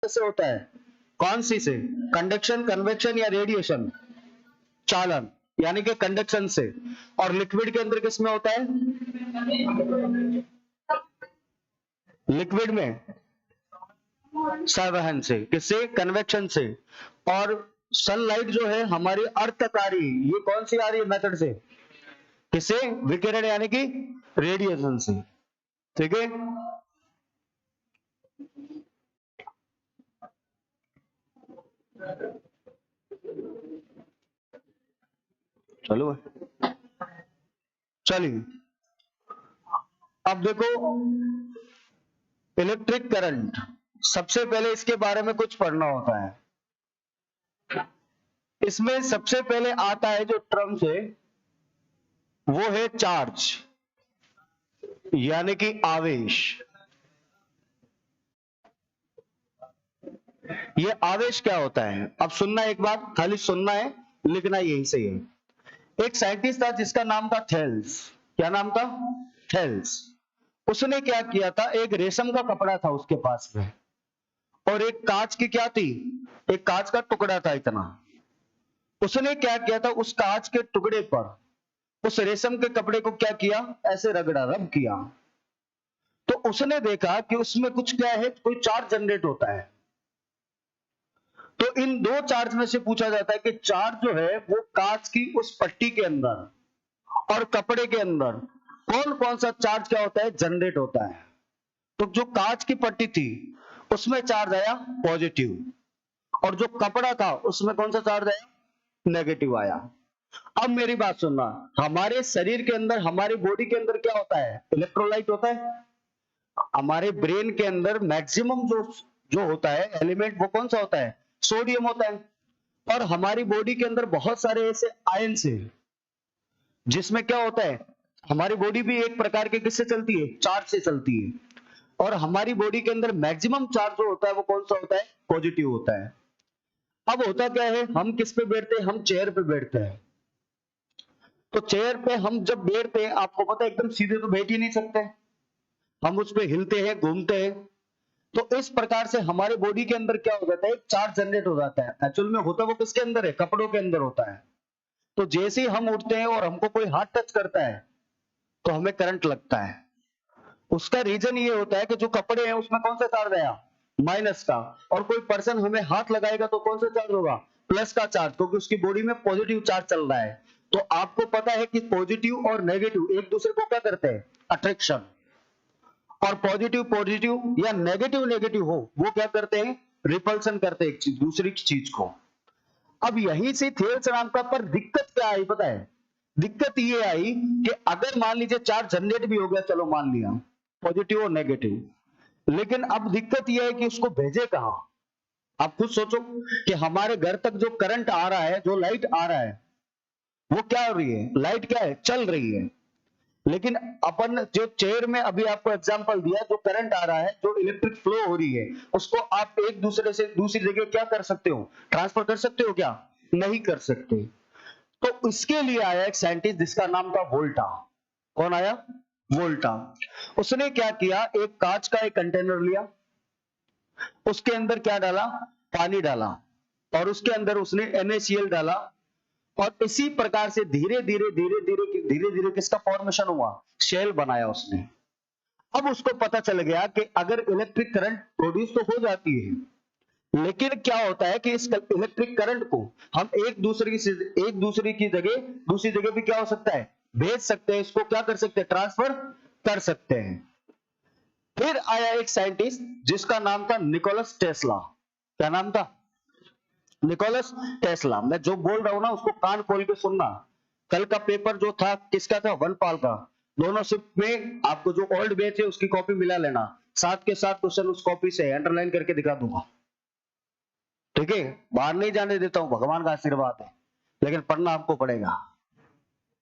से होता है? कौन सी से? कंडक्शन, कन्वेक्शन या रेडिएशन? चालन, यानी कि कंडक्शन से। और लिक्विड के अंदर किस में होता है? लिक्विड में संवहन से। किससे? कन्वेक्शन से। और सनलाइट जो है हमारी अर्थ तक आ रही है, ये कौन सी आ रही है मेथड से? किससे? विकिरण यानी कि रेडिएशन से। ठीक है, चलो चलिए अब देखो इलेक्ट्रिक करंट। सबसे पहले इसके बारे में कुछ पढ़ना होता है। इसमें सबसे पहले आता है जो टर्म से, वो है चार्ज, यानी कि आवेश। ये आवेश क्या होता है? अब सुनना एक बार, खाली सुनना है, लिखना यहीं से है। एक साइंटिस्ट था जिसका नाम था थेल्स। क्या नाम था? थेल्स। उसने क्या किया था, एक रेशम का कपड़ा था उसके पास में, और एक कांच की क्या थी, एक कांच का टुकड़ा था इतना। उसने क्या किया था, उस कांच के टुकड़े पर उस रेशम के कपड़े को क्या किया, ऐसे रगड़ा, रब किया। तो उसने देखा कि उसमें कुछ क्या है, कोई चार्ज जनरेट होता है। तो इन दो चार्ज में से पूछा जाता है कि चार्ज जो है वो कांच की उस पट्टी के अंदर और कपड़े के अंदर कौन कौन सा चार्ज क्या होता है, जनरेट होता है। तो जो कांच की पट्टी थी उसमें चार्ज आया पॉजिटिव, और जो कपड़ा था उसमें कौन सा चार्ज आया, नेगेटिव आया। अब मेरी बात सुनना, हमारे शरीर के अंदर, हमारी बॉडी के अंदर क्या होता है, इलेक्ट्रोलाइट होता है। हमारे ब्रेन के अंदर मैक्सिमम जो जो होता है एलिमेंट, वो कौन सा होता है, सोडियम होता है। और हमारी बॉडी के अंदर बहुत सारे ऐसे आयंस हैं जिसमें क्या होता है, हमारी बॉडी भी एक प्रकार के किससे चलती है, चार्ज से चलती है। और हमारी बॉडी के अंदर मैक्सिमम चार्ज जो होता है वो कौन सा होता है, पॉजिटिव होता है। अब होता क्या है, हम किस पे बैठते हैं, हम चेयर पे बैठते हैं। तो चेयर पे हम जब बैठते हैं, आपको पता है एकदम सीधे तो बैठ ही नहीं सकते, हम उस पे हिलते हैं, घूमते हैं। तो इस प्रकार से हमारे बॉडी के अंदर क्या हो जाता है, चार्ज जनरेट हो जाता है। एक्चुअल में होता वो किसके अंदर है, कपड़ों के अंदर होता है। तो जैसे ही हम उठते हैं और हमको कोई हाथ टच करता है तो हमें करंट लगता है। उसका रीजन ये होता है कि जो कपड़े हैं उसमें कौन सा चार्ज आया, माइनस का। और कोई पर्सन हमें हाथ लगाएगा तो कौन सा चार्ज होगा, प्लस का चार्ज, क्योंकि उसकी बॉडी में पॉजिटिव चार्ज चल रहा है। तो आपको पता है कि पॉजिटिव और नेगेटिव एक दूसरे को क्या करते हैं, अट्रैक्शन। और पॉजिटिव पॉजिटिव या नेगेटिव नेगेटिव हो, वो क्या करते हैं, रिपल्सन करते हैं एक चीज दूसरी चीज को। अब यहीं से थेल्स नाम का, पर दिक्कत क्या आई पता है, दिक्कत ये आई कि अगर मान लीजिए चार्ज जनरेट भी हो गया, चलो मान लिया पॉजिटिव और नेगेटिव, लेकिन अब दिक्कत ये है कि उसको भेजे कहां। आप खुद सोचो कि हमारे घर तक जो करंट आ रहा है, जो लाइट आ रहा है, वो क्या हो रही है, लाइट क्या है, चल रही है। लेकिन अपन जो चेयर में अभी आपको एग्जांपल दिया, जो करंट आ रहा है, जो इलेक्ट्रिक फ्लो हो रही है, उसको आप एक दूसरे से दूसरी जगह क्या कर सकते हो, ट्रांसफर कर सकते हो क्या, नहीं कर सकते। तो इसके लिए आया एक साइंटिस्ट जिसका नाम था वोल्टा। कौन आया, वोल्टा। उसने क्या किया, एक कांच का एक कंटेनर लिया, उसके अंदर क्या डाला, पानी डाला, और उसके अंदर उसने NaCl डाला। और इसी प्रकार से धीरे धीरे धीरे धीरे धीरे धीरे किसका फॉर्मेशन हुआ, शेल बनाया उसने। अब उसको पता चल गया कि अगर इलेक्ट्रिक करंट प्रोड्यूस तो हो जाती है, लेकिन क्या होता है कि इस इलेक्ट्रिक करंट को हम एक दूसरे की जगह दूसरी जगह भी क्या हो सकता है, भेज सकते हैं, इसको क्या कर सकते हैं, ट्रांसफर कर सकते हैं। फिर आया एक साइंटिस्ट जिसका नाम था निकोलस टेस्ला। क्या नाम था, निकोलस टेस्ला। मैं जो बोल रहा हूं ना उसको कान खोल के सुनना। कल का पेपर जो था किसका था, वनपाल का। दोनों शिफ्ट में आपको जो ओल्ड बैच है उसकी कॉपी मिला लेना, साथ के साथ क्वेश्चन उस कॉपी से अंडरलाइन करके दिखा दूंगा। ठीक है, बाहर नहीं जाने देता हूं, भगवान का आशीर्वाद है, लेकिन पढ़ना आपको पड़ेगा।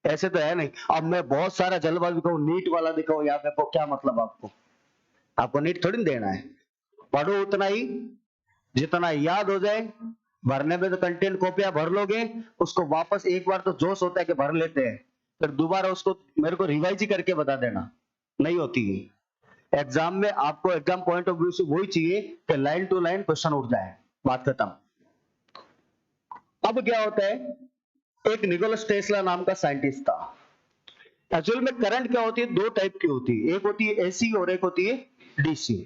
ऐसे तो है नहीं, अब मैं बहुत सारा जल्दबाजी दिखाऊं, नीट वाला दिखाऊं, या देखो क्या मतलब, आपको नीट थोड़ी देना है। पढ़ो उतना ही जितना याद हो जाए। भरने में तो कंटेंट कॉपियां भर लोगे, उसको वापस एक बार तो जोश होता है कि भर लेते हैं, फिर दोबारा उसको मेरे को रिवाइज ही करके बता देना, नहीं होती है। एग्जाम में आपको एग्जाम पॉइंट ऑफ व्यू से वही चाहिए कि लाइन टू लाइन क्वेश्चन उठ जाए, बात खत्म। अब क्या होता है, एक निकोलस टेस्ला नाम का साइंटिस्ट था। एक्चुअल में करंट क्या होती है, दो टाइप की होती है, एक होती है एसी और एक होती है डीसी।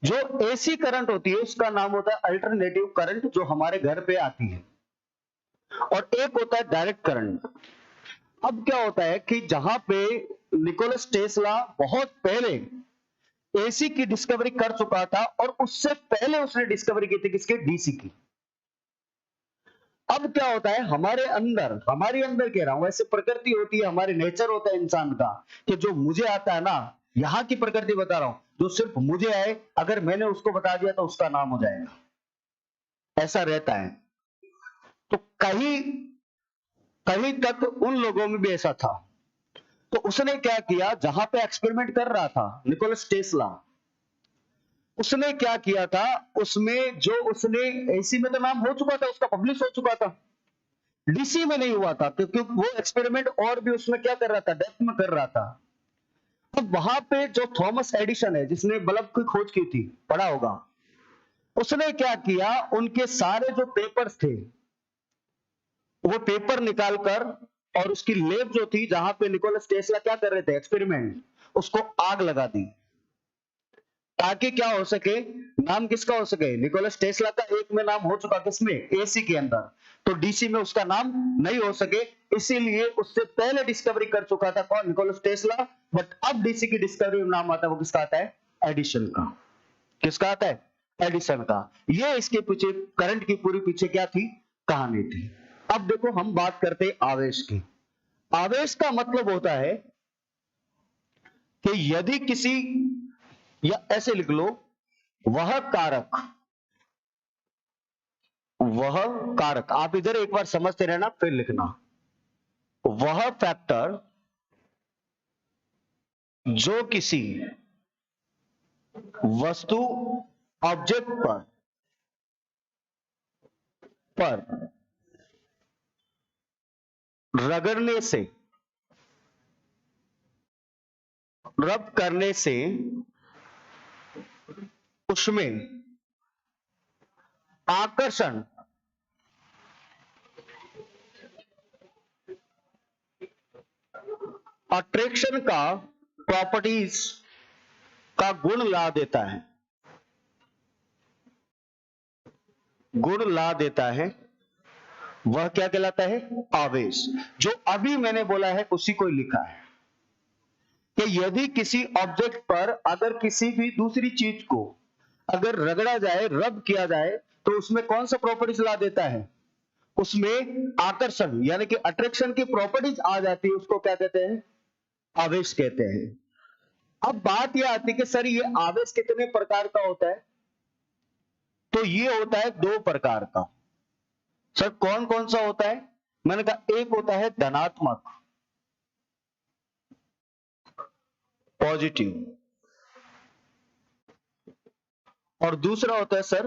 जो एसी करंट होती है उसका नाम होता है अल्टरनेटिव करंट, जो हमारे घर पे आती है, और एक होता है डायरेक्ट करंट। अब क्या होता है कि जहां पे निकोलस टेस्ला बहुत पहले एसी की डिस्कवरी कर चुका था, और उससे पहले उसने डिस्कवरी की थी किसके, डीसी की। अब क्या होता है, हमारे अंदर कह रहा हूं, ऐसे प्रकृति होती है, हमारे नेचर होता है इंसान का, कि जो मुझे आता है ना, यहां की प्रकृति बता रहा हूं, जो सिर्फ मुझे आए, अगर मैंने उसको बता दिया तो उसका नाम हो जाएगा, ऐसा रहता है। तो कहीं कहीं तक उन लोगों में भी ऐसा था। तो उसने क्या किया, जहां पे एक्सपेरिमेंट कर रहा था निकोलस टेस्ला, उसने क्या किया था, उसमें जो उसने एसी में तो नाम हो चुका था, उसका पब्लिश हो चुका था, डीसी में नहीं हुआ था, क्योंकि वो एक्सपेरिमेंट और भी उसमें क्या कर रहा था, डेप्थ में कर रहा था। अब वहां पे जो थॉमस एडिसन है, जिसने बल्ब की खोज की थी, पढ़ा होगा, उसने क्या किया, उनके सारे जो पेपर्स थे, वो पेपर निकालकर, और उसकी लेब जो थी जहां पे निकोलस टेस्ला क्या कर रहे थे एक्सपेरिमेंट, उसको आग लगा दी, ताकि क्या हो सके, नाम किसका हो सके, निकोलस टेस्ला का एक में नाम हो चुका, किसमें, एसी के अंदर, तो डीसी में उसका नाम नहीं हो सके, इसीलिए उससे पहले डिस्कवरी कर चुका था कौन, निकोलस टेस्ला। बट अब डीसी की डिस्कवरी में नाम आता है, वो किसका आता है, एडिशन का। किसका आता है, एडिसन का। ये इसके पीछे करंट की पूरी पीछे क्या थी, कहानी थी। अब देखो हम बात करते हैं आवेश की। आवेश का मतलब होता है कि यदि किसी, या ऐसे लिख लो, वह कारक, वह कारक, आप इधर एक बार समझते रहना फिर लिखना, वह फैक्टर जो किसी वस्तु, ऑब्जेक्ट पर रगड़ने से, रब करने से उसमें आकर्षण, अट्रैक्शन का प्रॉपर्टीज का गुण ला देता है, गुण ला देता है, वह क्या कहलाता है, आवेश। जो अभी मैंने बोला है उसी को लिखा है, कि यदि किसी ऑब्जेक्ट पर अगर किसी भी दूसरी चीज को अगर रगड़ा जाए, रब किया जाए, तो उसमें कौन सा प्रॉपर्टीज ला देता है, उसमें आकर्षण यानी कि अट्रैक्शन की प्रॉपर्टीज आ जाती है, उसको क्या कहते हैं, आवेश कहते हैं। अब बात यह आती है कि सर ये आवेश कितने प्रकार का होता है, तो ये होता है दो प्रकार का। सर कौन कौन सा होता है, मैंने कहा एक होता है धनात्मक, पॉजिटिव, और दूसरा होता है सर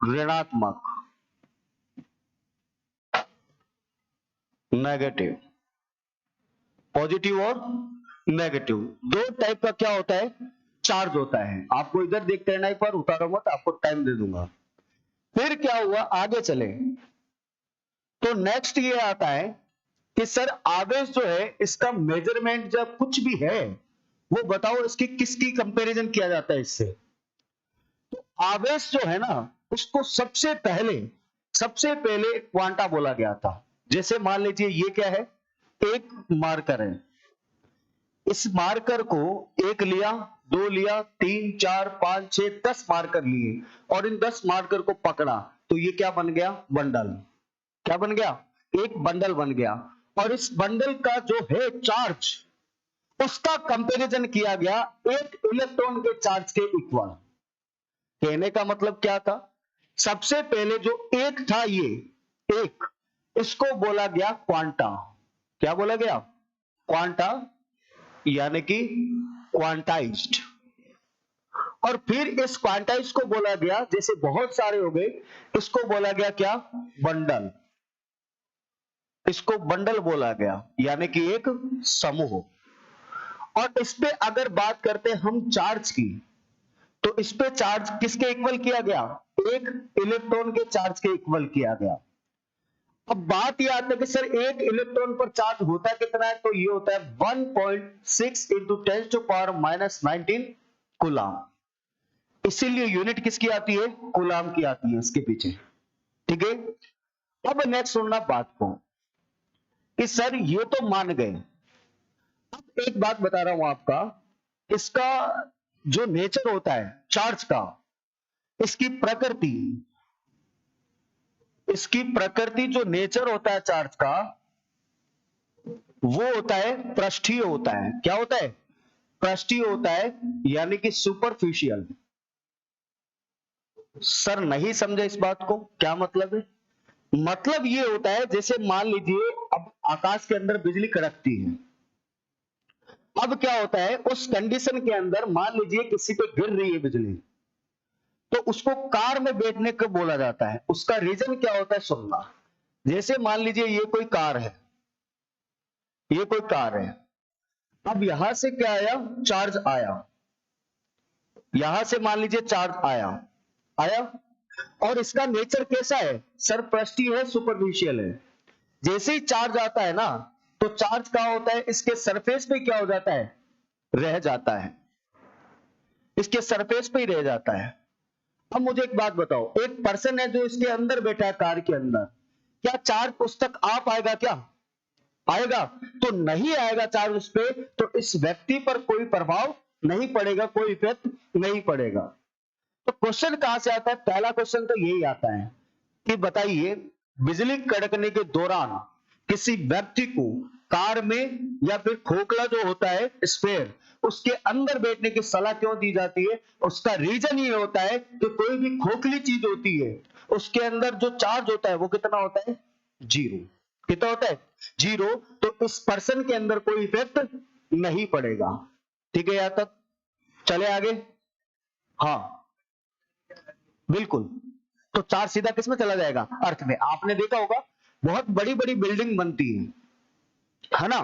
ऋणात्मक, नेगेटिव। पॉजिटिव और नेगेटिव दो टाइप का क्या होता है, चार्ज होता है। आपको इधर देखते रहना, एक बार उतारो मत, आपको टाइम दे दूंगा। फिर क्या हुआ, आगे चले तो नेक्स्ट ये आता है कि सर आवेश जो है, इसका मेजरमेंट जब कुछ भी है, वो बताओ इसकी किसकी कंपैरिजन किया जाता है इससे। तो आवेश जो है ना, उसको सबसे पहले क्वांटा बोला गया था। जैसे मान लीजिए ये क्या है, एक मार्कर है, इस मार्कर को एक लिया, दो लिया, 3, 4, 5, 6, 10 मार्कर लिए, और इन 10 मार्कर को पकड़ा, तो ये क्या बन गया, बंडल। क्या बन गया, एक बंडल बन गया। और इस बंडल का जो है चार्ज, उसका कंपैरिजन किया गया एक इलेक्ट्रॉन के चार्ज के इक्वल। कहने का मतलब क्या था, सबसे पहले जो एक था, ये एक, इसको बोला गया क्वांटा। क्या बोला गया, क्वांटा, यानी कि क्वांटाइज्ड। और फिर इस क्वांटाइज को बोला गया, जैसे बहुत सारे हो गए, इसको बोला गया क्या, बंडल। इसको बंडल बोला गया, यानी कि एक समूह। और इस पे अगर बात करते हैं हम चार्ज की, तो इस पे चार्ज किसके इक्वल किया गया? एक इलेक्ट्रॉन के चार्ज के इक्वल किया गया। अब बात यह आती है कि सर एक इलेक्ट्रॉन पर चार्ज होता कितना है? तो ये होता है 1.6 इंटू 10⁻⁻19 कूलाम। इसीलिए यूनिट किसकी आती है? कूलाम की आती है इसके पीछे। ठीक है, अब नेक्स्ट सुनना बात को कि सर ये तो मान गए। अब एक बात बता रहा हूं आपका, इसका जो नेचर होता है चार्ज का, इसकी प्रकृति, जो नेचर होता है चार्ज का, वो होता है पृष्ठीय होता है। क्या होता है? पृष्ठीय होता है, यानी कि सुपरफिशियल। सर नहीं समझे इस बात को, क्या मतलब है? मतलब ये होता है, जैसे मान लीजिए अब आकाश के अंदर बिजली कड़कती है। अब क्या होता है उस कंडीशन के अंदर, मान लीजिए किसी पे गिर रही है बिजली, तो उसको कार में बैठने को बोला जाता है। उसका रीजन क्या होता है सुनना। जैसे मान लीजिए ये कोई कार है, ये कोई कार है। अब यहां से क्या आया? चार्ज आया। यहां से मान लीजिए चार्ज आया, आया, और इसका नेचर कैसा है? सर पृष्ठीय है, सुपरफिशियल है। जैसे ही चार्ज आता है ना, तो चार्ज क्या होता है? इसके सरफेस पे क्या हो जाता है? रह जाता है। इसके सरफेस पे ही रह जाता है। अब मुझे एक बात बताओ, एक पर्सन है जो इसके अंदर बैठा है कार के अंदर, क्या चार्ज उस तक आ पाएगा? क्या आएगा? तो नहीं आएगा चार्ज उस पे, तो इस व्यक्ति पर कोई प्रभाव नहीं पड़ेगा, कोई इफेक्ट नहीं पड़ेगा। तो क्वेश्चन कहां से आता है? पहला क्वेश्चन तो यही आता है कि बताइए, बिजली कड़कने के दौरान किसी व्यक्ति को कार में या फिर खोखला जो होता है स्फेयर, उसके अंदर बैठने की सलाह क्यों दी जाती है? उसका रीजन ये होता है कि कोई भी खोखली चीज होती है, उसके अंदर जो चार्ज होता है वो कितना होता है? जीरो। कितना होता है? जीरो। तो इस पर्सन के अंदर कोई इफेक्ट नहीं पड़ेगा। ठीक है, यहां तक चले आगे? हाँ बिल्कुल। तो चार्ज सीधा किसमें चला जाएगा? अर्थ में। आपने देखा होगा बहुत बड़ी बड़ी बिल्डिंग बनती है ना?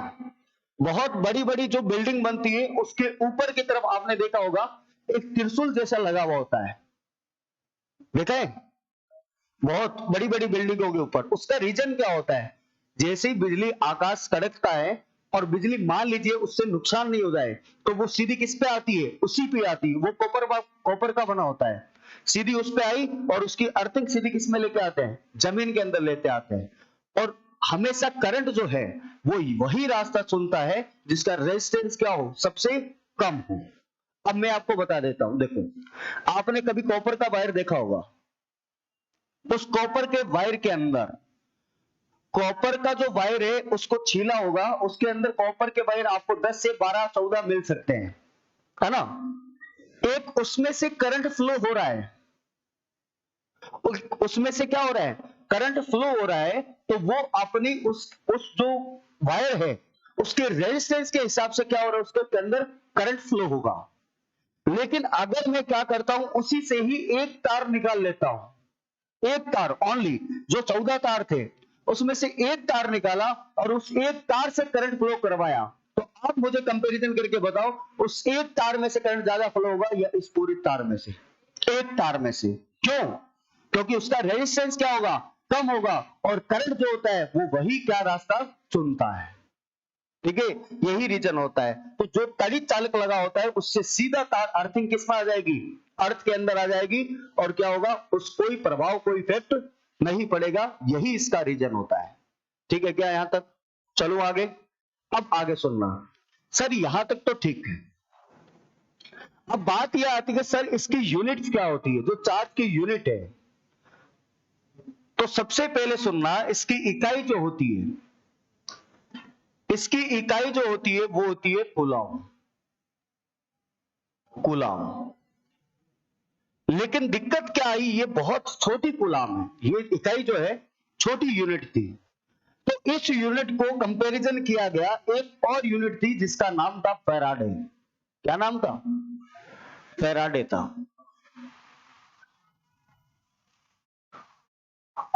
बहुत बड़ी बड़ी जो बिल्डिंग बनती है, उसके ऊपर की तरफ आपने देखा होगा एक त्रिशूल जैसा लगा हुआ होता है। देखा है? बहुत बड़ी बड़ी बिल्डिंगों के ऊपर। उसका रीजन क्या होता है? जैसे ही बिजली आकाश कड़कता है और बिजली मान लीजिए उससे नुकसान नहीं हो जाए, तो वो सीधी किस पे आती है? उसी पे आती है। वो कॉपर का बना होता है। सीधी उस पे आई और उसकी अर्थिंग सीधी किस में लेके आते हैं? जमीन के अंदर लेते आते हैं। और हमेशा करंट जो है वो वही रास्ता चुनता है जिसका रेजिस्टेंस क्या हो? सबसे कम हो। अब मैं आपको बता देता हूं, देखो आपने कभी कॉपर का वायर देखा होगा। उस कॉपर के वायर के अंदर, कॉपर का जो वायर है उसको छीला होगा, उसके अंदर कॉपर के वायर आपको 10 से 12 14 मिल सकते हैं, है ना? एक उसमें से करंट फ्लो हो रहा है, उसमें से क्या हो रहा है? करंट फ्लो हो रहा है। तो वो अपनी उस जो वायर है उसके रेजिस्टेंस के हिसाब से क्या हो रहा है? उसके अंदर करंट फ्लो होगा। लेकिन अगर मैं क्या करता हूं, उसी से ही एक तार निकाल लेता हूं, एक तार ओनली, जो 14 तार थे उसमें से एक तार निकाला और उस एक तार से करंट फ्लो करवाया, तो आप मुझे कंपैरिजन करके बताओ उस एक तार में से करंट ज्यादा फ्लो होगा या इस पूरी तार में से? एक तार में से। क्यों? क्योंकि उसका रेजिस्टेंस क्या होगा? कम होगा। और करंट जो होता है वो वही क्या रास्ता चुनता है। ठीक है, यही रीजन होता है। तो जो तड़ी चालक लगा होता है उससे सीधा तार अर्थिंग किसमें आ जाएगी? अर्थ के अंदर आ जाएगी। और क्या होगा? उस कोई प्रभाव, कोई इफेक्ट नहीं पड़ेगा। यही इसका रीजन होता है। ठीक है क्या यहां तक? चलो आगे। अब आगे सुनना। सर यहां तक तो ठीक है। अब बात यह आती है सर इसकी यूनिट क्या होती है? जो चार्ज की यूनिट है, तो सबसे पहले सुनना, इसकी इकाई जो होती है, इसकी इकाई जो होती है वो होती है कूलम। कूलम। लेकिन दिक्कत क्या आई? ये बहुत छोटी कूलम है, ये इकाई जो है छोटी यूनिट थी। तो इस यूनिट को कंपैरिजन किया गया एक और यूनिट थी जिसका नाम था फैराडे। क्या नाम था? फैराडे था।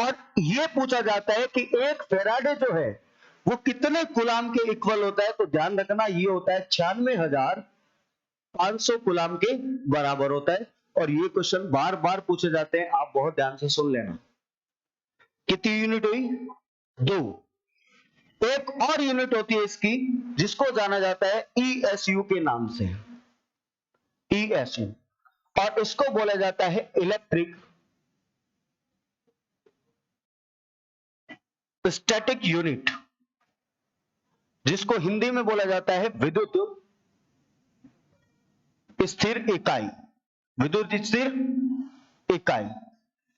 और यह पूछा जाता है कि एक फैराडे जो है वो कितने कूलाम के इक्वल होता है? तो ध्यान रखना ये होता है 96,500 कूलाम के बराबर होता है। और ये क्वेश्चन बार बार पूछे जाते हैं, आप बहुत ध्यान से सुन लेना। कितनी यूनिट हुई? 2। एक और यूनिट होती है इसकी जिसको जाना जाता है ESU के नाम से, ESU, और इसको बोला जाता है इलेक्ट्रिक स्टैटिक यूनिट, जिसको हिंदी में बोला जाता है विद्युत स्थिर इकाई। विद्युत स्थिर इकाई।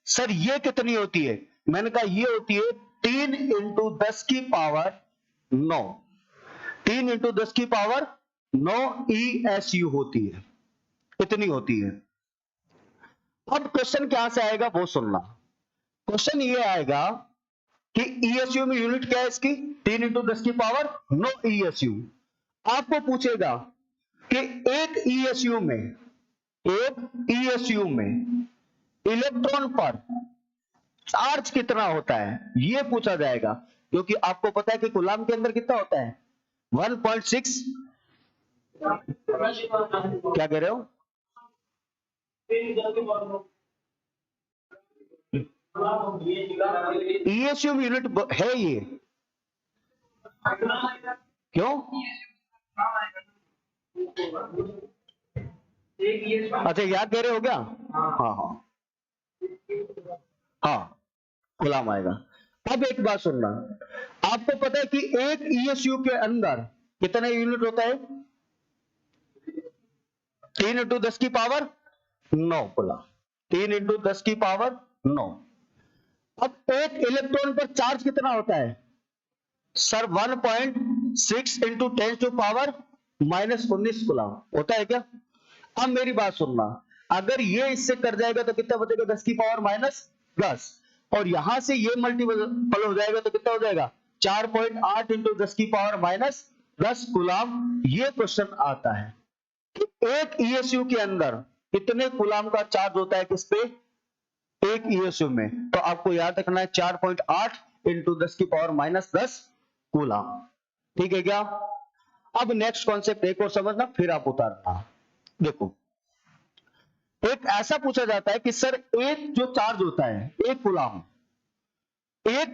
सर ये कितनी होती है? मैंने कहा ये होती है 3 × 10 की पावर 9। 3 × 10 की पावर 9 ESU होती है, इतनी होती है। अब क्वेश्चन क्या से आएगा वो सुनना। क्वेश्चन ये आएगा कि ESU में यूनिट क्या है इसकी? 3 × 10 की पावर 9 ESU। आपको पूछेगा कि एक ESU में इलेक्ट्रॉन पर चार्ज कितना होता है, ये पूछा जाएगा। क्योंकि आपको पता है कि कूलाम के अंदर कितना होता है? 1.6। क्या कह रहे हो? ESU में यूनिट है ये, क्यों? अच्छा याद कह रहे हो क्या? हाँ, कूलाम आएगा। अब एक बात सुनना, आपको पता है कि एक ESU के अंदर कितने यूनिट होता है? 3 × 10 की पावर 9 कूलाम। 3 × 10 की पावर 9। अब एक इलेक्ट्रॉन पर चार्ज कितना होता है? सर 1.6 × 10⁻⁻19 कूलाम होता है क्या? अब मेरी बात सुनना, अगर ये इससे कर जाएगा तो कितना बचेगा? 10 की पावर -10। और यहां से ये मल्टीपल हो जाएगा तो कितना हो जाएगा? 4.8 × 10 की पावर -10 कूलाम। ये क्वेश्चन आता है कि एक ESU के अंदर कितने कूलाम का चार्ज होता है? किस पे? एक ESU में। तो आपको याद रखना है 4.8 × 10 की पावर -10 कूलाम। ठीक है क्या? अब नेक्स्ट कॉन्सेप्ट एक और समझना, फिर आप उतारना। देखो, एक ऐसा पूछा जाता है कि सर एक जो चार्ज होता है, एक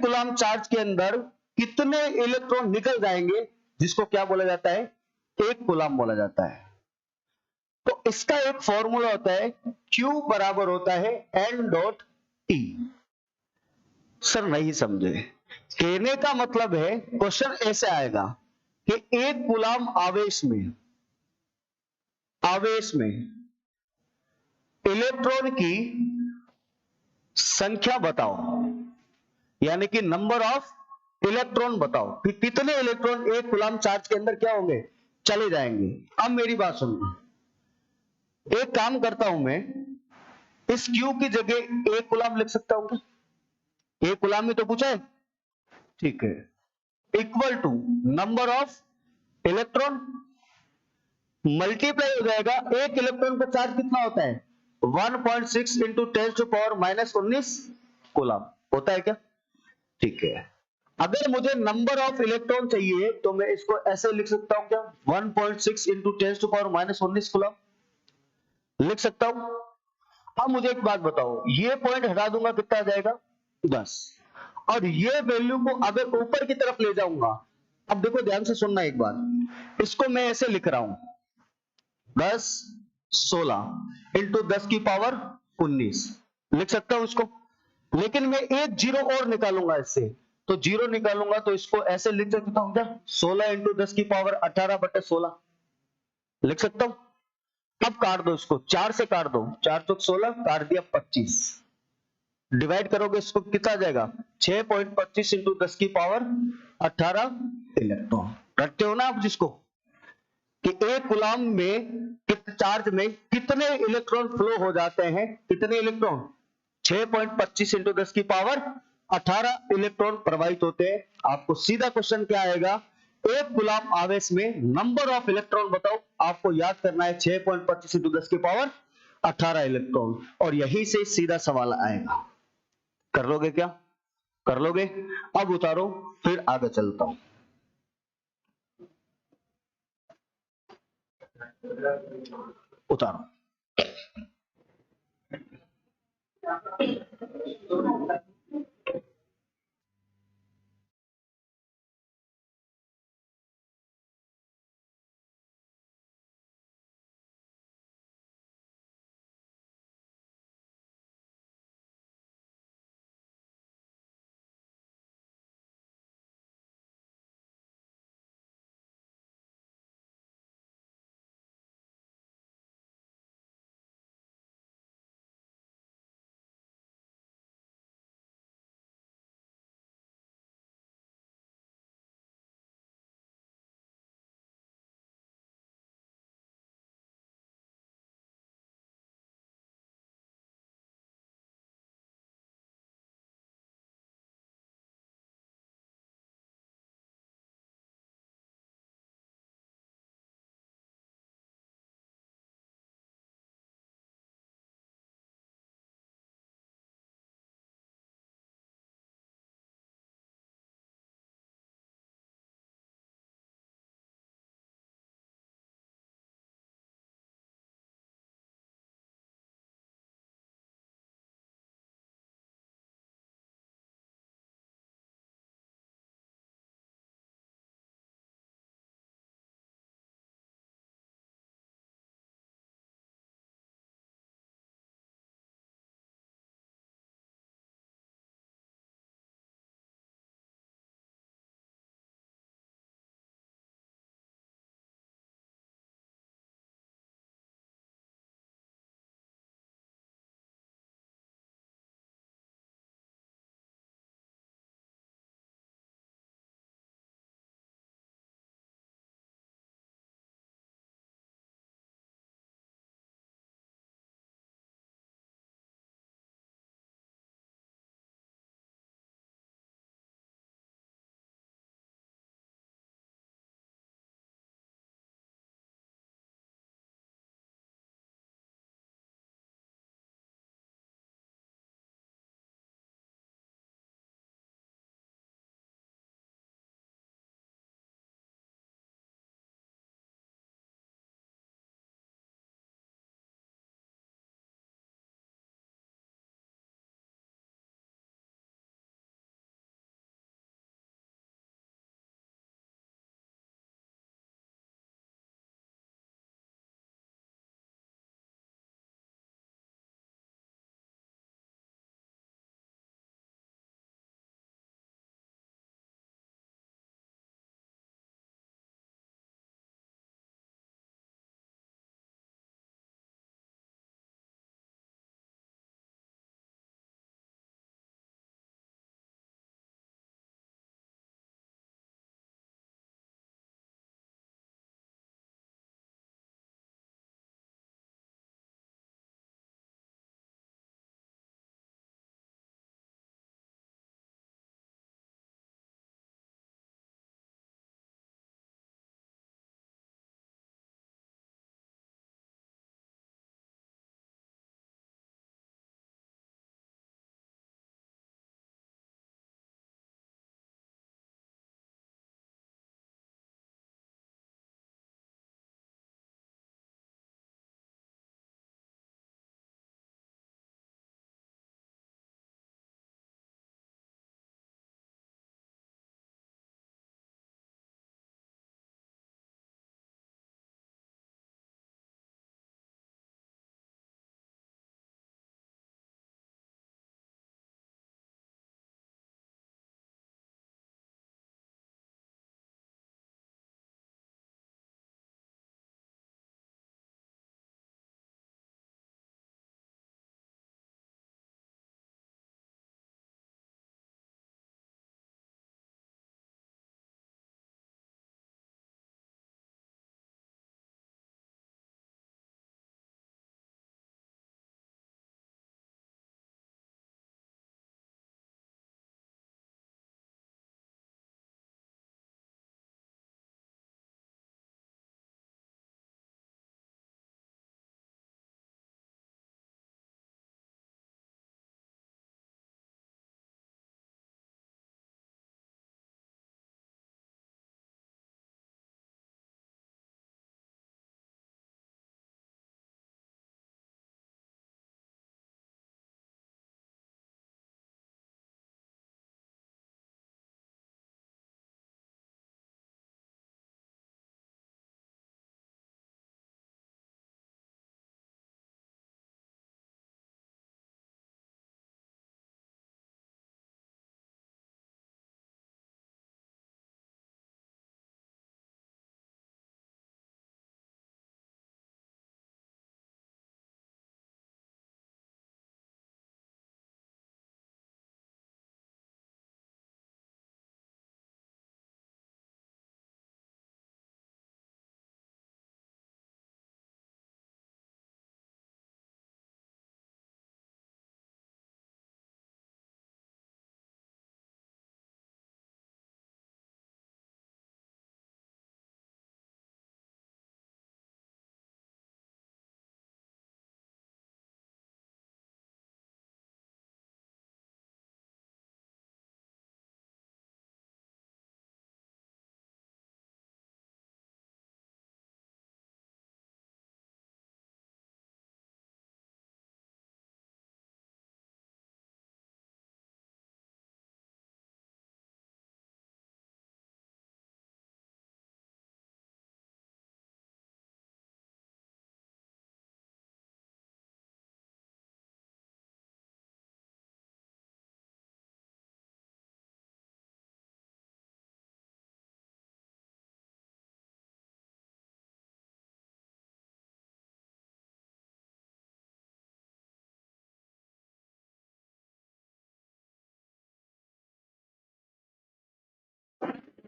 कूलाम चार्ज के अंदर कितने इलेक्ट्रॉन निकल जाएंगे, जिसको क्या बोला जाता है? एक कूलाम बोला जाता है। तो इसका एक फॉर्मूला होता है, Q बराबर होता है N.T। सर नहीं समझे, कहने का मतलब है क्वेश्चन ऐसे आएगा कि एक कूलाम आवेश में इलेक्ट्रॉन की संख्या बताओ, यानी कि नंबर ऑफ इलेक्ट्रॉन बताओ कि कितने इलेक्ट्रॉन एक कूलाम चार्ज के अंदर क्या होंगे? चले जाएंगे। अब मेरी बात सुनना, एक काम करता हूं मैं, इस Q की जगह एक कूलाम लिख सकता हूं क्या? एक कूलाम में तो पूछा है, ठीक है, equal to number of electron multiply हो जाएगा, एक इलेक्ट्रॉन का चार्ज कितना होता है? 1.6 × 10⁻⁻19 कूलाम होता है क्या? ठीक है। अगर मुझे नंबर ऑफ इलेक्ट्रॉन चाहिए तो मैं इसको ऐसे लिख सकता हूं क्या? 1.6 × 10⁻⁻19 कूलाम लिख सकता हूं। अब मुझे एक बात बताओ, ये पॉइंट हटा दूंगा, कितना आ जाएगा? 10। और ये वैल्यू को अगर ऊपर की तरफ ले जाऊंगा, अब देखो ध्यान से सुनना एक बात, इसको मैं ऐसे लिख रहा हूं 10 16 × 10 की पावर 19 लिख सकता हूं इसको। लेकिन मैं एक जीरो और निकालूंगा इससे, तो जीरो निकालूंगा तो इसको ऐसे लिख सकता हूं क्या? 16 × 10 की पावर 18/16 लिख सकता हूं। अब काट दो इसको, 4 से काट दो, 4 × 16 काट दिया 25, डिवाइड करोगे इसको कितना आ जाएगा? 6.25 × 10 की पावर 18 इलेक्ट्रॉन। रखते हो ना आप जिसको कि एक कूलाम में चार्ज में कितने इलेक्ट्रॉन फ्लो हो जाते हैं? कितने इलेक्ट्रॉन? 6.25 × 10 की पावर 18 इलेक्ट्रॉन प्रवाहित होते हैं। आपको सीधा क्वेश्चन क्या आएगा? एक कूलाम आवेश में नंबर ऑफ इलेक्ट्रॉन बताओ। आपको याद करना है 6.25 × 10 की पावर 18 इलेक्ट्रॉन, और यहीं से सीधा सवाल आएगा। कर लोगे क्या? कर लोगे? अब उतारो, फिर आगे चलता हूं। उतारो।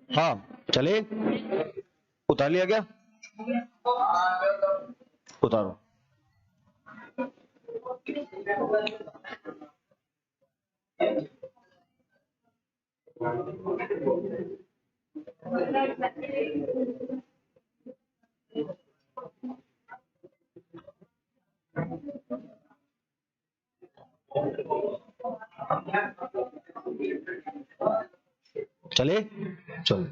हाँ चले, उतार लिया क्या? उतारो। चले, चलो।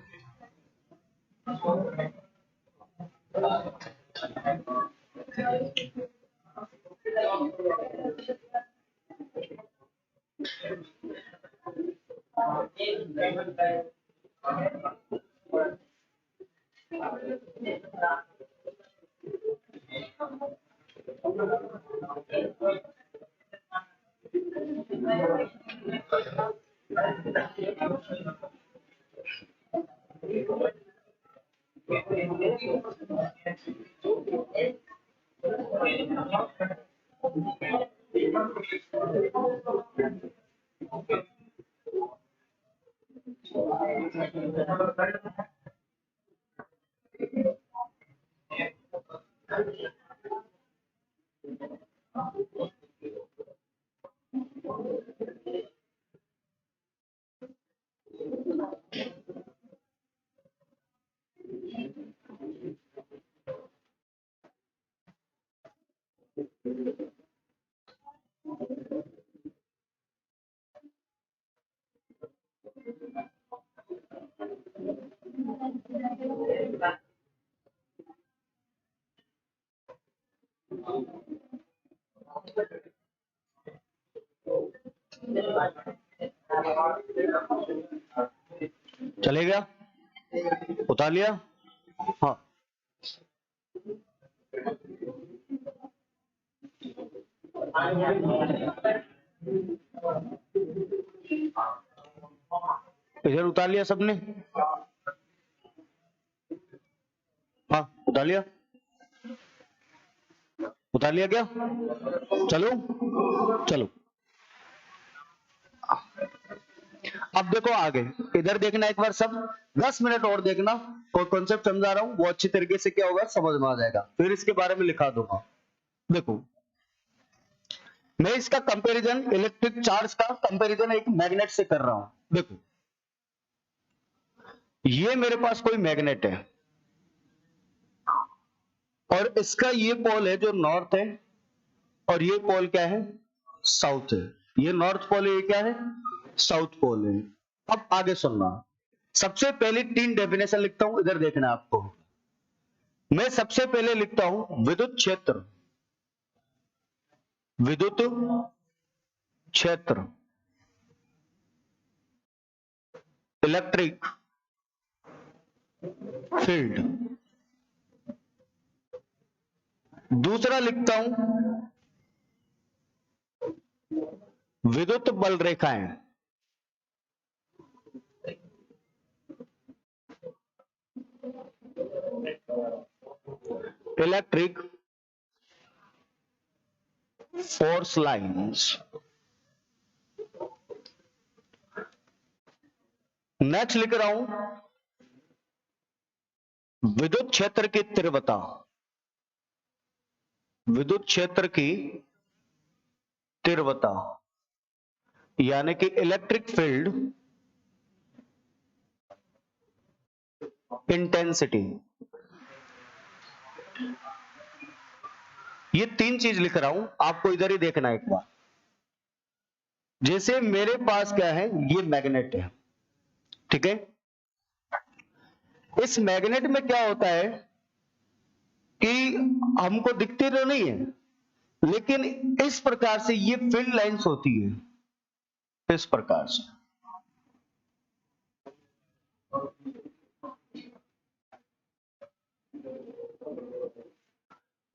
चलेगा, उतार लिया। हाँ इधर उतार लिया सबने। हाँ उतार लिया, उतार लिया क्या? चलो चलो। अब देखो आगे, इधर देखना एक बार सब, 10 मिनट और देखना, और कॉन्सेप्ट समझा रहा हूं वो अच्छी तरीके से क्या होगा समझ में आ जाएगा, फिर इसके बारे में लिखा दूंगा। देखो मैं इसका कंपैरिजन, इलेक्ट्रिक चार्ज का कंपैरिजन एक मैग्नेट से कर रहा हूं। देखो ये मेरे पास कोई मैग्नेट है और इसका ये पोल है जो नॉर्थ है, और ये पोल क्या है? साउथ है। ये नॉर्थ पोल है, ये क्या है? साउथ पोल है। अब आगे सुनना, सबसे पहले 3 डेफिनेशन लिखता हूं, इधर देखना आपको। मैं सबसे पहले लिखता हूं विद्युत क्षेत्र, विद्युत क्षेत्र, इलेक्ट्रिक फील्ड। दूसरा लिखता हूं विद्युत बल रेखाएं, इलेक्ट्रिक फोर्स लाइंस। नेक्स्ट लिख रहा हूं विद्युत क्षेत्र की तीव्रता, विद्युत क्षेत्र की तीव्रता यानी कि इलेक्ट्रिक फील्ड इंटेंसिटी। ये 3 चीज लिख रहा हूं, आपको इधर ही देखना एक बार। जैसे मेरे पास क्या है, ये मैग्नेट है, ठीक है? इस मैग्नेट में क्या होता है कि हमको दिखती तो नहीं है, लेकिन इस प्रकार से ये फील्ड लाइंस होती है, इस प्रकार से।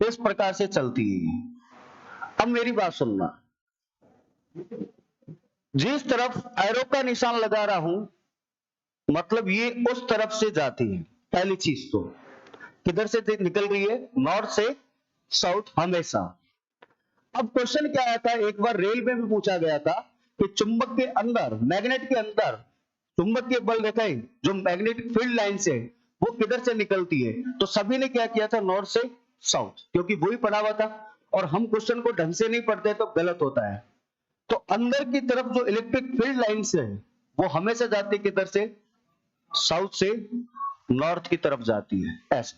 इस प्रकार से चलती है। अब मेरी बात सुनना, जिस तरफ एरो का निशान लगा रहा हूं, मतलब ये उस तरफ से जाती है। पहली चीज तो किधर से निकल रही है? नॉर्थ से साउथ हमेशा। अब क्वेश्चन क्या आया था, एक बार रेल में भी पूछा गया था कि चुंबक के अंदर, मैग्नेट के अंदर चुंबकीय बल रेखाएं जो मैग्नेटिक फील्ड लाइन से वो किधर से निकलती है, तो सभी ने क्या किया था, नॉर्थ से साउथ, क्योंकि वही पढ़ा हुआ था। और हम क्वेश्चन को ढंग से नहीं पढ़ते तो गलत होता है। तो अंदर की तरफ जो इलेक्ट्रिक फील्ड लाइंस है वो हमेशा जाती है किधर से, साउथ से नॉर्थ की तरफ जाती है, ऐसे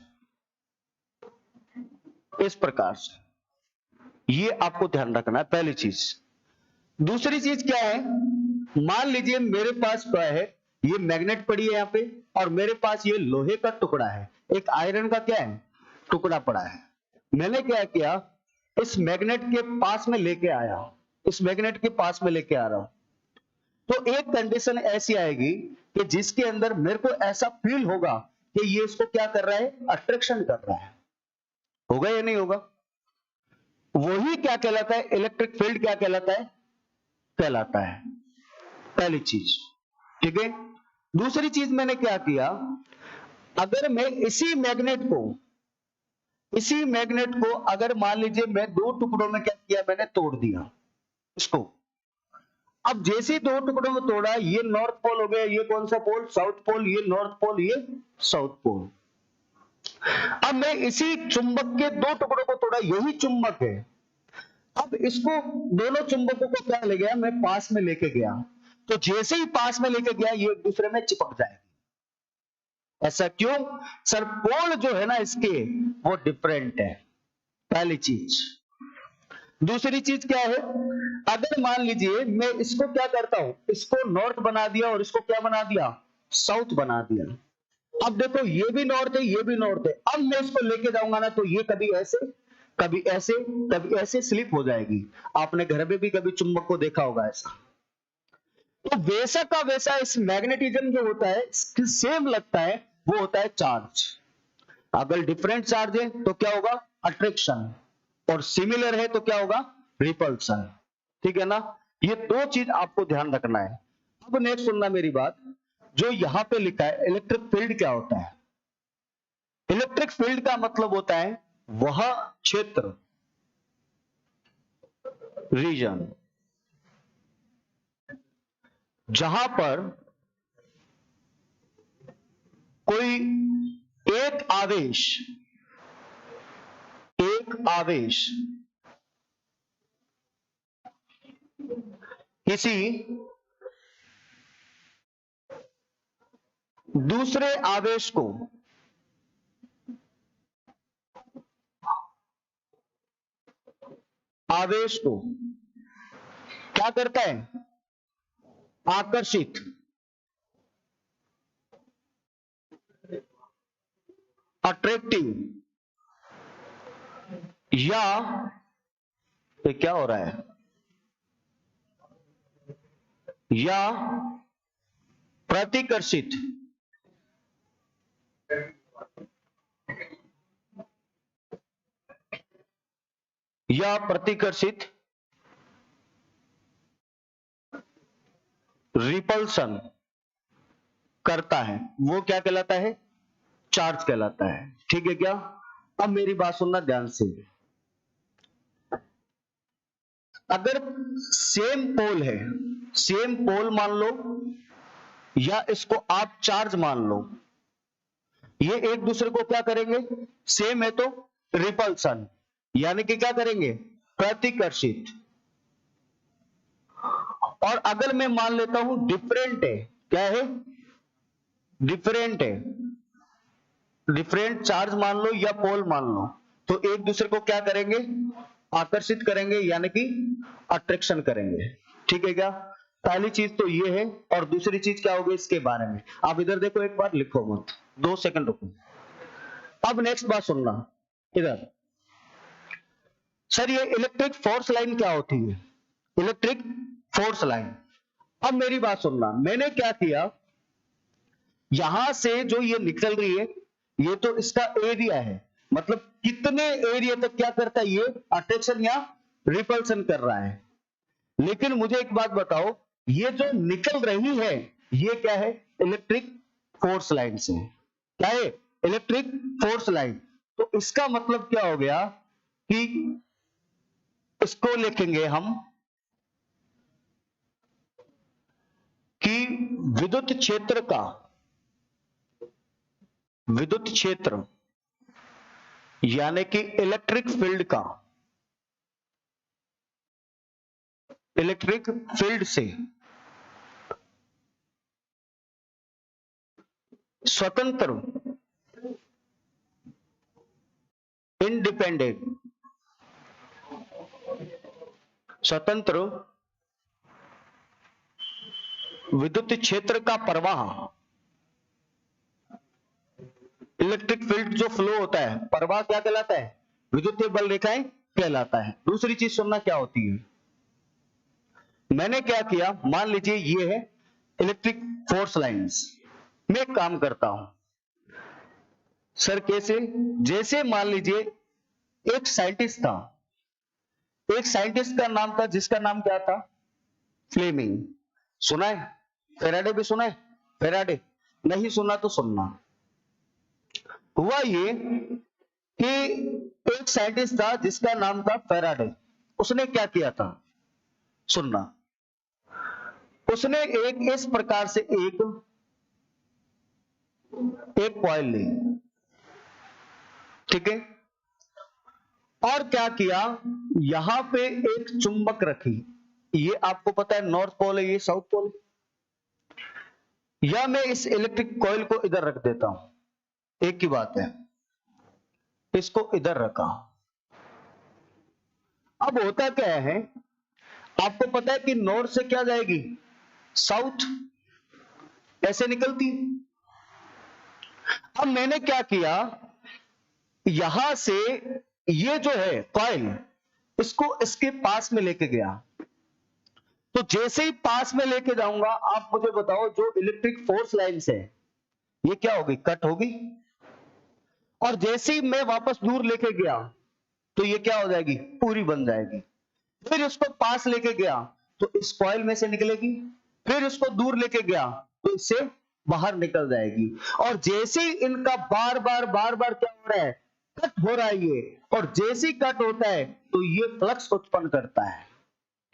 इस प्रकार से। ये आपको ध्यान रखना है, पहली चीज। दूसरी चीज क्या है, मान लीजिए मेरे पास क्या है, ये मैग्नेट पड़ी है यहां पे, और मेरे पास ये लोहे का टुकड़ा है, एक आयरन का क्या है, टुकड़ा पड़ा है। मैंने क्या किया, इस मैग्नेट के पास में लेके आया, इस मैग्नेट के पास में लेके आ रहा हूं, तो एक कंडीशन ऐसी आएगी कि जिसके अंदर मेरे को ऐसा फील होगा कि ये इसको क्या कर रहा है, अट्रैक्शन कर रहा है। होगा या नहीं होगा? वही क्या कहलाता है, इलेक्ट्रिक फील्ड क्या कहलाता है, कहलाता है, पहली चीज। ठीक है। दूसरी चीज मैंने क्या किया, अगर मैं इसी मैग्नेट को अगर मान लीजिए मैं दो टुकड़ों में क्या किया, मैंने तोड़ दिया इसको। अब जैसे दो टुकड़ों में तोड़ा, ये नॉर्थ पोल हो गया, ये कौन सा पोल, साउथ पोल, ये नॉर्थ पोल, ये साउथ पोल। अब मैं इसी चुंबक के दो टुकड़ों को तोड़ा, यही चुंबक है। अब इसको, दोनों चुंबकों को क्या ले गया, मैं पास में लेके गया, तो जैसे ही पास में लेके गया ये एक दूसरे में चिपक जाएगी। ऐसा क्यों? सर पोल जो है ना इसके वो डिफरेंट है, पहली चीज। दूसरी चीज क्या है, अगर मान लीजिए मैं इसको क्या करता हूं, इसको नॉर्थ बना दिया और इसको क्या बना दिया, साउथ बना दिया। अब देखो ये भी नॉर्थ है, ये भी नॉर्थ है। अब मैं इसको लेके जाऊंगा ना, तो ये कभी ऐसे कभी ऐसे कभी ऐसे स्लिप हो जाएगी। आपने घर में भी कभी चुंबक को देखा होगा ऐसा। तो वैसा का वैसा इस मैग्नेटिज्म जो होता है सेम लगता है, वो होता है चार्ज। अगर डिफरेंट चार्ज है तो क्या होगा, अट्रैक्शन, और सिमिलर है तो क्या होगा, रिपल्सन। ठीक है ना? ये दो चीज आपको ध्यान रखना है। अब नेक्स्ट सुनना मेरी बात, जो यहां पे लिखा है इलेक्ट्रिक फील्ड क्या होता है। इलेक्ट्रिक फील्ड का मतलब होता है वह क्षेत्र, रीजन, जहां पर कोई एक आवेश किसी दूसरे आवेश को क्या करता है, आकर्षित, अट्रैक्टिव, या ये क्या हो रहा है, या प्रतिकर्षित, या प्रतिकर्षित रिपल्सन करता है, वो क्या कहलाता है, चार्ज कहलाता है। ठीक है क्या? अब मेरी बात सुनना ध्यान से। अगर सेम पोल है, सेम पोल मान लो, या इसको आप चार्ज मान लो, ये एक दूसरे को क्या करेंगे, सेम है तो रिपल्सन, यानी कि क्या करेंगे, प्रतिकर्षित। और अगर मैं मान लेता हूं डिफरेंट है, क्या है, डिफरेंट है, डिफरेंट चार्ज मान लो या पोल मान लो, तो एक दूसरे को क्या करेंगे, आकर्षित करेंगे, यानी कि अट्रैक्शन करेंगे। ठीक है क्या? पहली चीज तो ये है। और दूसरी चीज क्या होगी इसके बारे में, आप इधर देखो, एक बार लिखो मत, 2 सेकंड रुको। अब नेक्स्ट बात सुनना इधर। सर ये इलेक्ट्रिक फोर्स लाइन क्या होती है, इलेक्ट्रिक फोर्स लाइन। अब मेरी बात सुनना, मैंने क्या किया, यहां से जो ये निकल रही है, ये तो इसका एरिया है, मतलब कितने एरिया तक क्या करता है, ये अट्रैक्शन या रिपल्सन कर रहा है। लेकिन मुझे एक बात बताओ, ये जो निकल रही है ये क्या है, इलेक्ट्रिक फोर्स लाइन से। क्या है, इलेक्ट्रिक फोर्स लाइन। तो इसका मतलब क्या हो गया कि इसको लिखेंगे हम कि विद्युत क्षेत्र यानी कि इलेक्ट्रिक फील्ड से स्वतंत्र विद्युत क्षेत्र का प्रवाह, इलेक्ट्रिक फील्ड जो फ्लो होता है, प्रवाह क्या कहलाता है? विद्युतीय बल रेखाएं कहलाता है। दूसरी चीज सुनना क्या होती है। मैंने क्या किया, मान लीजिए ये है इलेक्ट्रिक फोर्स लाइंस, मैं एक काम करता हूं सर। कैसे? जैसे मान लीजिए एक साइंटिस्ट का नाम था, जिसका नाम क्या था? फ्लेमिंग। सुना है? फेराडे भी सुना है? फेराडे नहीं सुना तो सुनना। हुआ ये कि एक साइंटिस्ट था जिसका नाम था फेराडे। उसने क्या किया था? सुनना। उसने एक इस प्रकार से एक कॉइल ली, ठीक है, और क्या किया, यहां पे एक चुंबक रखी। ये आपको पता है नॉर्थ पोल है, ये साउथ पोल है। या मैं इस इलेक्ट्रिक कॉइल को इधर रख देता हूं, एक ही बात है, इसको इधर रखा। अब होता क्या है, आपको पता है कि नॉर्थ से क्या जाएगी? साउथ, ऐसे निकलती। अब मैंने क्या किया, यहां से ये जो है कॉइल, इसको इसके पास में लेके गया। तो जैसे ही पास में लेके जाऊंगा, आप मुझे बताओ, जो इलेक्ट्रिक फोर्स लाइन्स है ये क्या होगी? कट होगी। और जैसे ही मैं वापस दूर लेके गया तो ये क्या हो जाएगी? पूरी बन जाएगी। फिर इसको पास लेके गया तो इस कॉइल में से निकलेगी। फिर इसको दूर लेके गया तो इससे बाहर निकल जाएगी। और जैसे ही इनका बार बार क्या हो रहा है? कट हो रहा है ये। और जैसे ही कट होता है तो ये फ्लक्स उत्पन्न करता है।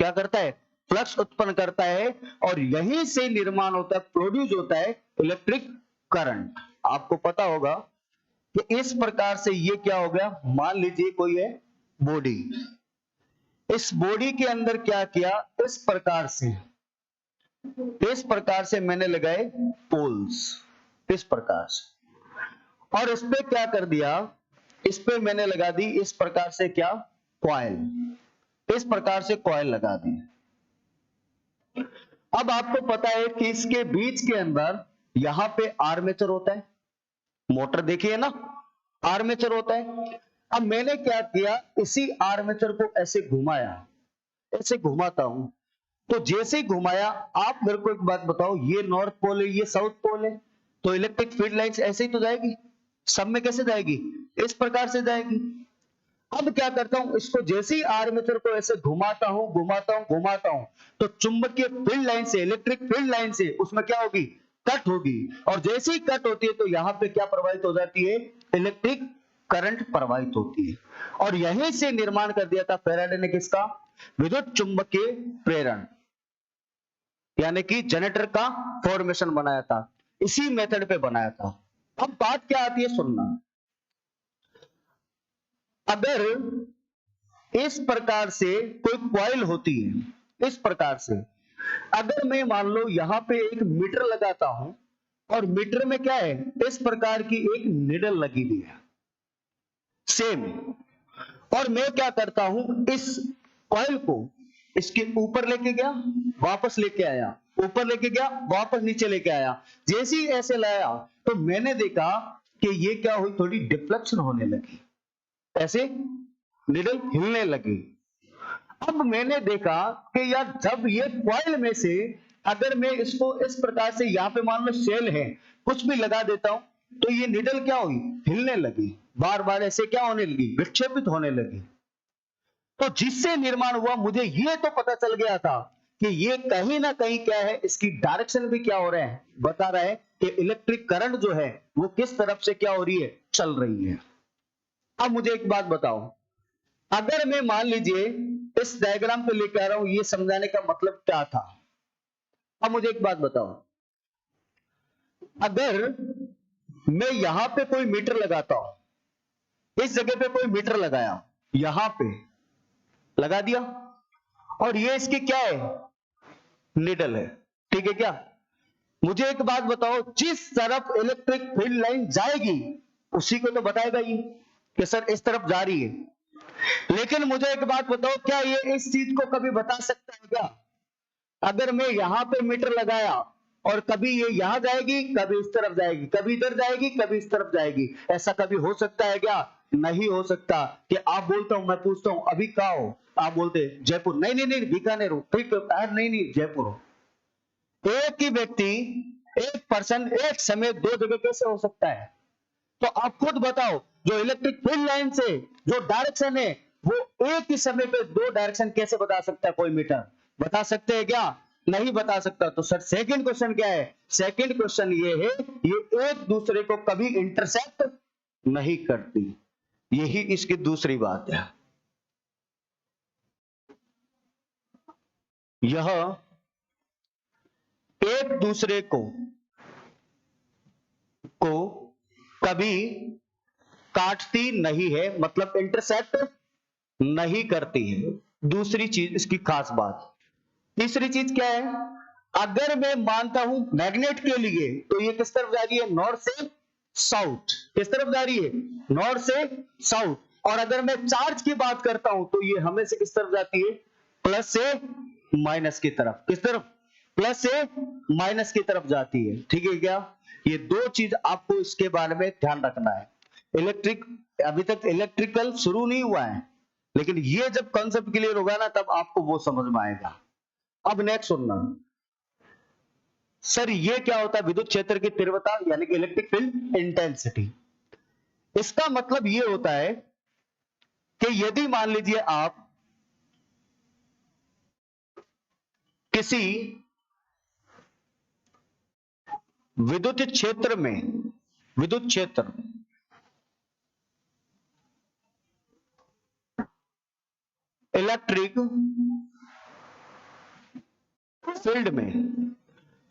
क्या करता है? फ्लक्स उत्पन्न करता है। और यहीं से निर्माण होता है, प्रोड्यूस होता है इलेक्ट्रिक करंट। आपको पता होगा कि इस प्रकार से ये क्या हो गया, मान लीजिए कोई है बॉडी, इस बॉडी के अंदर क्या किया, इस प्रकार से मैंने लगाए पोल्स, इस प्रकार से। और इस पे क्या कर दिया, इस पे मैंने लगा दी इस प्रकार से क्या, कॉइल, इस प्रकार से कॉइल लगा दी। अब आपको पता है कि इसके बीच के अंदर यहां पे आर्मेचर होता है। मोटर देखिए ना, आर्मेचर होता है। अब मैंने क्या किया, इसी आर्मेचर को ऐसे घुमाया, ऐसे घुमाता हूं। तो जैसे ही घुमाया, आप मेरे को एक बात बताओ, ये नॉर्थ पोल है, ये साउथ पोल है, तो इलेक्ट्रिक फील्ड लाइंस ऐसे ही तो जाएगी। सब में कैसे जाएगी? इस प्रकार से जाएगी। अब क्या करता हूं, इसको जैसे ही आर्मेचर को ऐसे घुमाता हूं, तो चुंबकीय फील्ड लाइन से, इलेक्ट्रिक फील्ड लाइन से उसमें क्या होगी? कट होगी। और जैसे ही कट होती है तो यहां पे क्या प्रवाहित हो जाती है? इलेक्ट्रिक करंट प्रवाहित होती है। और यहीं से निर्माण कर दिया था फेराडे ने, किसका? विद्युत चुंबकीय प्रेरण, यानी कि जनरेटर का फॉर्मेशन बनाया था, इसी मेथड पे बनाया था। अब बात क्या आती है, सुनना। अगर इस प्रकार से कोई कॉइल होती है, इस प्रकार से, अगर मैं मान लो यहां पे एक मीटर लगाता हूं, और मीटर में क्या है, इस प्रकार की एक निडल लगी हुई है, सेम। और मैं क्या करता हूं, इस कॉइल को इसके ऊपर लेके गया, वापस लेके आया, ऊपर लेके गया, वापस नीचे लेके आया। जैसे ही ऐसे लाया तो मैंने देखा कि ये क्या हुई, थोड़ी डिफ्लेक्शन होने लगी, ऐसे निडल हिलने लगी। अब मैंने देखा कि यार, जब ये कॉइल में से अगर मैं इसको इस प्रकार से, यहां पे मान लो सेल है, कुछ भी लगा देता हूं, तो ये निडल क्या हुई, हिलने लगी, बार बार ऐसे क्या होने लगी, विक्षेपित होने लगी। तो जिससे निर्माण हुआ, मुझे ये तो पता चल गया था कि ये कहीं ना कहीं क्या है, इसकी डायरेक्शन भी क्या हो रहा है, बता रहा है कि इलेक्ट्रिक करंट जो है वो किस तरफ से क्या हो रही है, चल रही है। अब मुझे एक बात बताओ, अगर मैं मान लीजिए इस डायग्राम को लेकर आ रहा हूं, ये समझाने का मतलब क्या था। अब मुझे एक बात बताओ, अगर मैं यहां पे कोई मीटर लगाता हूं, इस जगह पे कोई मीटर लगाया, यहां पे लगा दिया, और ये इसकी क्या है, निडल है, ठीक है क्या। मुझे एक बात बताओ, जिस तरफ इलेक्ट्रिक फील्ड लाइन जाएगी उसी को तो बताएगा ही कि सर इस तरफ जा रही है। लेकिन मुझे एक बात बताओ, क्या ये इस चीज को कभी बता सकता है क्या? अगर मैं यहां पे मीटर लगाया और कभी ये यहां जाएगी, कभी इस तरफ जाएगी, कभी इधर जाएगी, कभी इस तरफ जाएगी, ऐसा कभी हो सकता है क्या? नहीं हो सकता। कि आप बोलता हूं, मैं पूछता हूं अभी कहां हो, आप बोलते जयपुर, नहीं नहीं नहीं बीकानेर हो, ठीक है, नहीं नहीं जयपुर हो। एक ही व्यक्ति, एक पर्सन एक समय दो जगह कैसे हो सकता है? तो आप खुद बताओ, जो इलेक्ट्रिक फील्ड लाइन से जो डायरेक्शन है, वो एक ही समय पे दो डायरेक्शन कैसे बता सकता है कोई मीटर? बता सकते हैं क्या? नहीं बता सकता। तो सर सेकंड क्वेश्चन क्या है? सेकंड क्वेश्चन ये है, ये एक दूसरे को कभी इंटरसेक्ट नहीं करती, यही इसकी दूसरी बात है। यह एक दूसरे को कभी काटती नहीं है, मतलब इंटरसेक्ट नहीं करती है। दूसरी चीज इसकी खास बात। तीसरी चीज क्या है? अगर मैं मानता हूं मैग्नेट के लिए, तो ये किस तरफ जा रही है? नॉर्थ से साउथ। किस तरफ जा रही है? नॉर्थ से साउथ। और अगर मैं चार्ज की बात करता हूं तो ये हमेशा किस तरफ जाती है? प्लस से माइनस की तरफ। किस तरफ? प्लस से माइनस की तरफ जाती है, ठीक है क्या। ये दो चीज आपको इसके बारे में ध्यान रखना है। इलेक्ट्रिक, अभी तक इलेक्ट्रिकल शुरू नहीं हुआ है, लेकिन ये जब कॉन्सेप्ट क्लियर होगा ना, तब आपको वो समझ में आएगा। अब नेक्स्ट सुनना, सर ये क्या होता है? विद्युत क्षेत्र की तीव्रता यानी कि इलेक्ट्रिक फील्ड इंटेंसिटी। इसका मतलब ये होता है कि यदि मान लीजिए आप किसी विद्युत क्षेत्र में, विद्युत क्षेत्र इलेक्ट्रिक फील्ड में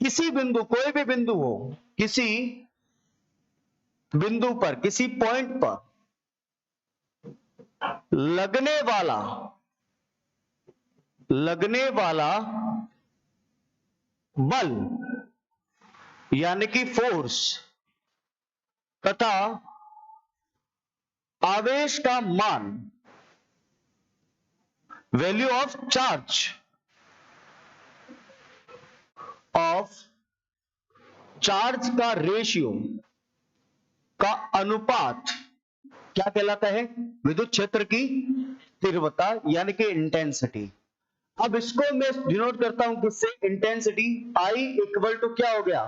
किसी बिंदु, कोई भी बिंदु हो, किसी बिंदु पर, किसी पॉइंट पर लगने वाला बल यानी कि फोर्स तथा आवेश का मान, वैल्यू ऑफ चार्ज का रेशियो का अनुपात क्या कहलाता है? विद्युत क्षेत्र की तीव्रता यानी कि इंटेंसिटी। अब इसको मैं डिनोट करता हूं किससे? इंटेंसिटी। आई इक्वल टू क्या हो गया?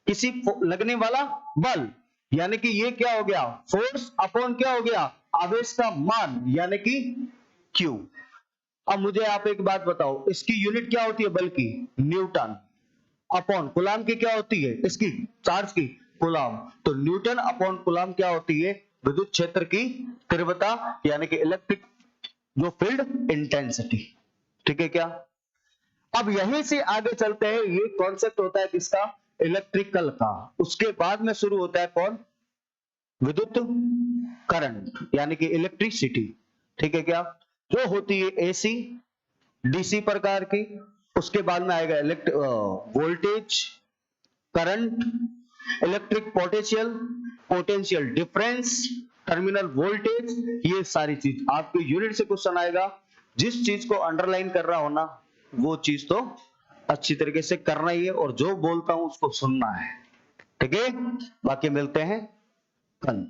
किसी लगने वाला बल यानी कि ये क्या हो गया? फोर्स अपॉन क्या हो गया? आवेश का मान यानी कि Q। अब मुझे आप एक बात बताओ, इसकी यूनिट क्या होती है बल की? न्यूटन। अपॉन कूलाम की क्या होती है? इसकी चार्ज की, कूलाम। तो न्यूटन अपॉन कूलाम क्या होती है? विद्युत क्षेत्र की तीव्रता यानी कि इलेक्ट्रिक जो फील्ड इंटेंसिटी, ठीक है क्या। अब यहीं से आगे चलते हैं, ये कॉन्सेप्ट होता है किसका? इलेक्ट्रिकल का। उसके बाद में शुरू होता है कौन? विद्युत करंट यानी कि इलेक्ट्रिसिटी, ठीक है क्या। जो होती है एसी, डीसी प्रकार की। उसके बाद में आएगा voltage, current, electric potential difference, terminal voltage. ये सारी चीज आपके यूनिट से क्वेश्चन आएगा। जिस चीज को अंडरलाइन कर रहा हो ना, वो चीज तो अच्छी तरीके से करना ही है, और जो बोलता हूं उसको सुनना है, ठीक है। बाकी मिलते हैं कल।